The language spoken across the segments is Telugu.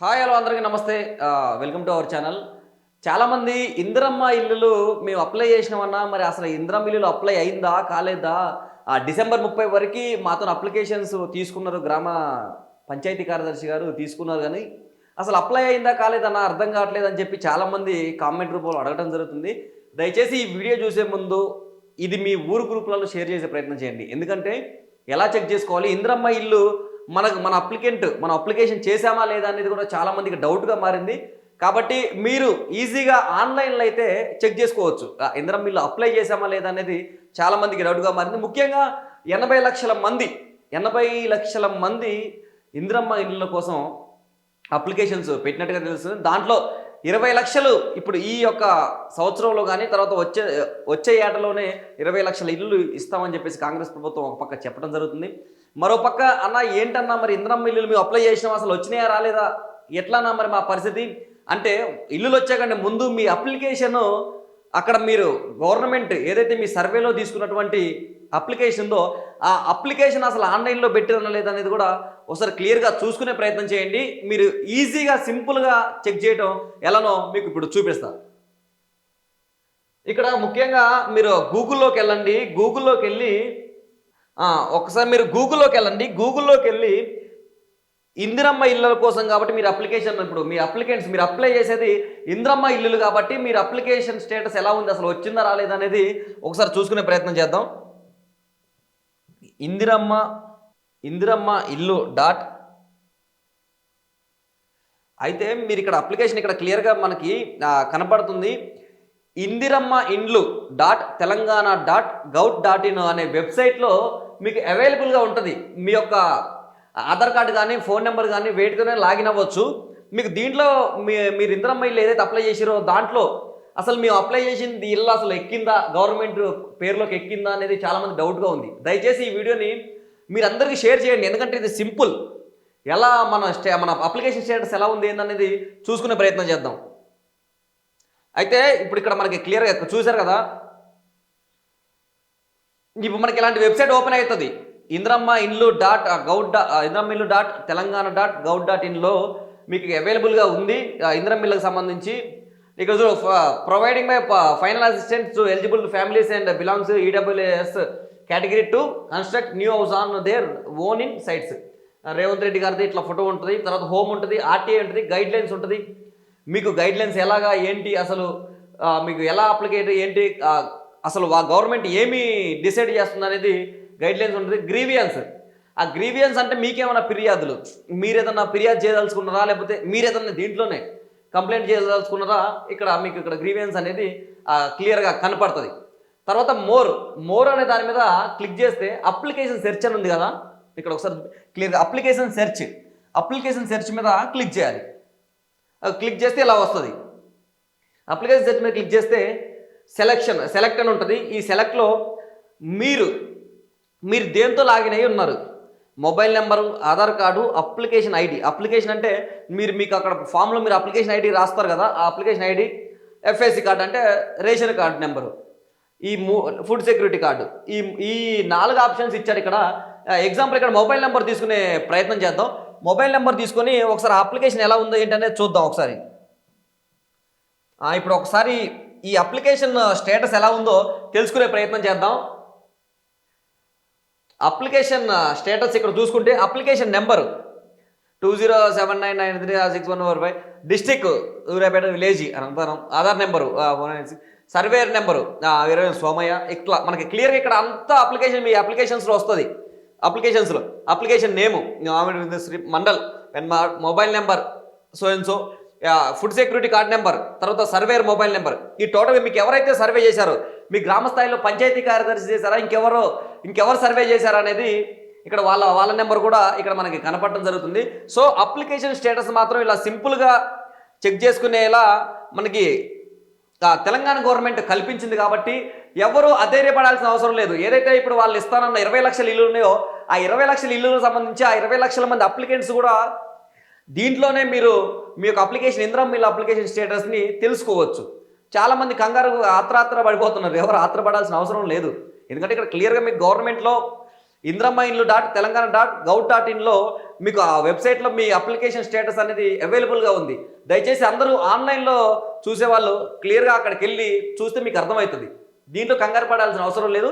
హాయ్ హలో అందరికీ నమస్తే. Welcome to our channel. చాలామంది ఇందిరమ్మ ఇల్లులు మేము అప్లై చేసినామన్నా, మరి అసలు ఇందిరమ్మ ఇల్లులు అప్లై అయిందా కాలేదా, డిసెంబర్ 30 వరకు మాతో అప్లికేషన్స్ తీసుకున్నారు, గ్రామ పంచాయతీ కార్యదర్శి గారు తీసుకున్నారు, కానీ అసలు అప్లై అయిందా కాలేదన్నా అర్థం కావట్లేదు అని చెప్పి చాలామంది కామెంట్ రూపంలో అడగడం జరుగుతుంది. దయచేసి ఈ వీడియో చూసే ముందు ఇది మీ ఊరు గ్రూపులలో షేర్ చేసే ప్రయత్నం చేయండి. ఎందుకంటే ఎలా చెక్ చేసుకోవాలి, ఇందిరమ్మ ఇల్లు మన అప్లికేషన్ చేశామా లేదా అనేది కూడా చాలామందికి డౌట్గా మారింది. కాబట్టి మీరు ఈజీగా ఆన్లైన్లో అయితే చెక్ చేసుకోవచ్చు, ఇందిరమ్మ ఇల్లు అప్లై చేశామా లేదా అనేది చాలామందికి డౌట్గా మారింది. ముఖ్యంగా 80 లక్షల మంది ఇందిరమ్మ ఇళ్ళ కోసం అప్లికేషన్స్ పెట్టినట్టుగా తెలుస్తుంది. దాంట్లో 20 లక్షలు ఇప్పుడు ఈ యొక్క సంవత్సరంలో కానీ తర్వాత వచ్చే ఏటలోనే 20 లక్షల ఇల్లు ఇస్తామని చెప్పేసి కాంగ్రెస్ ప్రభుత్వం ఒక పక్క చెప్పడం జరుగుతుంది. మరో పక్క అన్న ఏంటన్నా మరి ఇందిరమ్మ ఇల్లులు మేము అప్లై చేసినాం, అసలు వచ్చినాయా రాలేదా, ఎట్లన్నా మరి మా పరిస్థితి అంటే, ఇల్లులు వచ్చాకంటే ముందు మీ అప్లికేషను అక్కడ మీరు గవర్నమెంట్ ఏదైతే మీ సర్వేలో తీసుకున్నటువంటి అప్లికేషన్ ఉందో ఆ అప్లికేషన్ అసలు ఆన్లైన్లో పెట్టినా లేదనేది కూడా ఒకసారి క్లియర్గా చూసుకునే ప్రయత్నం చేయండి. మీరు ఈజీగా సింపుల్గా చెక్ చేయడం ఎలానో మీకు ఇప్పుడు చూపిస్తాను. ఇక్కడ ముఖ్యంగా మీరు గూగుల్లోకి వెళ్ళండి. గూగుల్లోకి వెళ్ళి ఒకసారి మీరు గూగుల్లోకి వెళ్ళి ఇందిరమ్మ ఇళ్ళ కోసం కాబట్టి మీరు అప్లికేషన్ ఇప్పుడు మీరు అప్లై చేసేది ఇందిరమ్మ ఇల్లులు కాబట్టి మీరు అప్లికేషన్ స్టేటస్ ఎలా ఉంది, అసలు వచ్చిందా రాలేదా అనేది ఒకసారి చూసుకునే ప్రయత్నం చేద్దాం. ఇందిరమ్మ ఇల్లు డాట్ అయితే మీరు ఇక్కడ అప్లికేషన్ ఇక్కడ క్లియర్గా మనకి కనపడుతుంది. ఇందిరమ్మ ఇండ్లు .telangaana.gov.in అనే వెబ్సైట్లో మీకు అవైలబుల్గా ఉంటుంది. మీ యొక్క ఆధార్ కార్డు కానీ ఫోన్ నెంబర్ కానీ వేటితోనే లాగిన్ అవ్వచ్చు. మీకు దీంట్లో మీరు ఇందిరమ్మ ఇల్లు ఏదైతే అప్లై చేసిరో దాంట్లో అసలు మేము అప్లై చేసింది ఇల్లు అసలు ఎక్కిందా, గవర్నమెంట్ పేరులోకి ఎక్కిందా అనేది చాలామంది డౌట్గా ఉంది. దయచేసి ఈ వీడియోని మీరు అందరికీ షేర్ చేయండి. ఎందుకంటే ఇది సింపుల్, ఎలా మన అప్లికేషన్ స్టేటస్ ఎలా ఉంది ఏందనేది చూసుకునే ప్రయత్నం చేద్దాం. అయితే ఇప్పుడు ఇక్కడ మనకి క్లియర్గా చూశారు కదా, ఇప్పుడు మనకి ఇలాంటి వెబ్సైట్ ఓపెన్ అవుతుంది. ఇందిరమ్మ ఇల్లు .telangaana.gov.inలో మీకు అవైలబుల్గా ఉంది ఇందిరమ్మ ఇళ్ళకి సంబంధించి. ఇక్కడ providing by final assistant to eligible families and belongs EWS category to construct new house on their own in sites. Revanth Reddy గారిది ఇట్లా ఫోటో ఉంటుంది, తర్వాత హోమ్ ఉంటుంది, ఆర్టీఐ ఉంటుంది, గైడ్ లైన్స్ ఉంటుంది. మీకు గైడ్ లైన్స్ ఎలాగా ఏంటి, అసలు మీకు ఎలా అప్లికేట్ ఏంటి, అసలు గవర్నమెంట్ ఏమి డిసైడ్ చేస్తుంది అనేది గైడ్ లైన్స్ ఉంటుంది. గ్రీవియన్స్ అంటే మీకేమైనా ఫిర్యాదులు, మీరు ఏదన్నా ఫిర్యాదు చేయదలుచుకున్నారా, లేకపోతే మీరు ఏదన్నా దీంట్లోనే కంప్లైంట్ చేయదలుచుకున్నారా, మీకు ఇక్కడ గ్రీవియన్స్ అనేది క్లియర్గా కనపడుతుంది. తర్వాత మోర్ అనే దాని మీద క్లిక్ చేస్తే అప్లికేషన్ సెర్చ్ అని ఉంది కదా, ఇక్కడ ఒకసారి క్లియర్గా అప్లికేషన్ సెర్చ్ మీద క్లిక్ చేయాలి. క్లిక్ చేస్తే ఇలా వస్తుంది. అప్లికేషన్ సెర్చ్ మీద క్లిక్ చేస్తే సెలెక్ట్ అని ఉంటుంది. ఈ సెలెక్ట్లో మీరు దేంతో లాగిన్ అయ్యి ఉన్నారు, mobile number, Aadhaar card, application ID. Application అంటే మీకు అక్కడ ఫామ్లో మీరు అప్లికేషన్ ఐడి రాస్తారు కదా, ఆ అప్లికేషన్ ఐడి, ఎఫ్ఎస్సి కార్డు అంటే రేషన్ కార్డు నెంబరు, ఈ ఫుడ్ సెక్యూరిటీ కార్డు, ఈ 4 ఆప్షన్స్ ఇచ్చాడు ఇక్కడ. ఎగ్జాంపుల్ ఇక్కడ మొబైల్ నెంబర్ తీసుకునే ప్రయత్నం చేద్దాం. మొబైల్ నెంబర్ తీసుకొని ఒకసారి అప్లికేషన్ ఎలా ఉందో ఏంటనేది చూద్దాం ఒకసారి. ఇప్పుడు ఒకసారి ఈ అప్లికేషన్ స్టేటస్ ఎలా ఉందో తెలుసుకునే ప్రయత్నం చేద్దాం. అప్లికేషన్ స్టేటస్ ఇక్కడ చూసుకుంటే application number 2079936145, district Suryapet, village Anantaram, Aadhaar number surveyor number Somaiah. ఇట్లా మనకి క్లియర్గా ఇక్కడ అంతా మీ అప్లికేషన్స్లో వస్తుంది. Application name mandal, mobile number so food security card number, తర్వాత సర్వేర్ మొబైల్ నెంబర్. ఈ టోటల్ మీకు ఎవరైతే సర్వే చేశారో, మీ గ్రామ స్థాయిలో పంచాయతీ కార్యదర్శి చేశారా, ఇంకెవరు సర్వే చేశారా అనేది ఇక్కడ వాళ్ళ నెంబర్ కూడా ఇక్కడ మనకి కనపడటం జరుగుతుంది. సో అప్లికేషన్ స్టేటస్ మాత్రం ఇలా సింపుల్గా చెక్ చేసుకునేలా మనకి తెలంగాణ గవర్నమెంట్ కల్పించింది. కాబట్టి ఎవరు అధైర్యపడాల్సిన అవసరం లేదు. ఏదైతే ఇప్పుడు వాళ్ళు ఇస్తానన్న 20 లక్షల ఇల్లు ఉన్నాయో ఆ 20 లక్షల ఇల్లులకు సంబంధించి ఆ 20 లక్షల మంది అప్లికెంట్స్ కూడా దీంట్లోనే మీరు మీ యొక్క ఇందిరమ్మ ఇల్లు అప్లికేషన్ స్టేటస్ని తెలుసుకోవచ్చు. చాలామంది కంగారు ఆత్ర పడిపోతున్నారు. ఎవరు ఆత్రపడాల్సిన అవసరం లేదు. ఎందుకంటే ఇక్కడ క్లియర్గా మీకు గవర్నమెంట్లో ఇంద్రమ్మ ఇండ్లు dot Telangana dot gov dot ఇన్లో మీకు ఆ వెబ్సైట్లో మీ అప్లికేషన్ స్టేటస్ అనేది అవైలబుల్గా ఉంది. దయచేసి అందరూ ఆన్లైన్లో చూసేవాళ్ళు క్లియర్గా అక్కడికి వెళ్ళి చూస్తే మీకు అర్థమవుతుంది. దీంట్లో కంగారు పడాల్సిన అవసరం లేదు.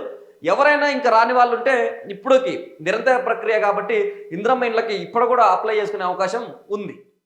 ఎవరైనా ఇంకా రాని వాళ్ళు ఉంటే ఇప్పటికి నిరంతర ప్రక్రియ కాబట్టి ఇంద్రమ్మ ఇండ్లకి ఇప్పుడు కూడా అప్లై చేసుకునే అవకాశం ఉంది.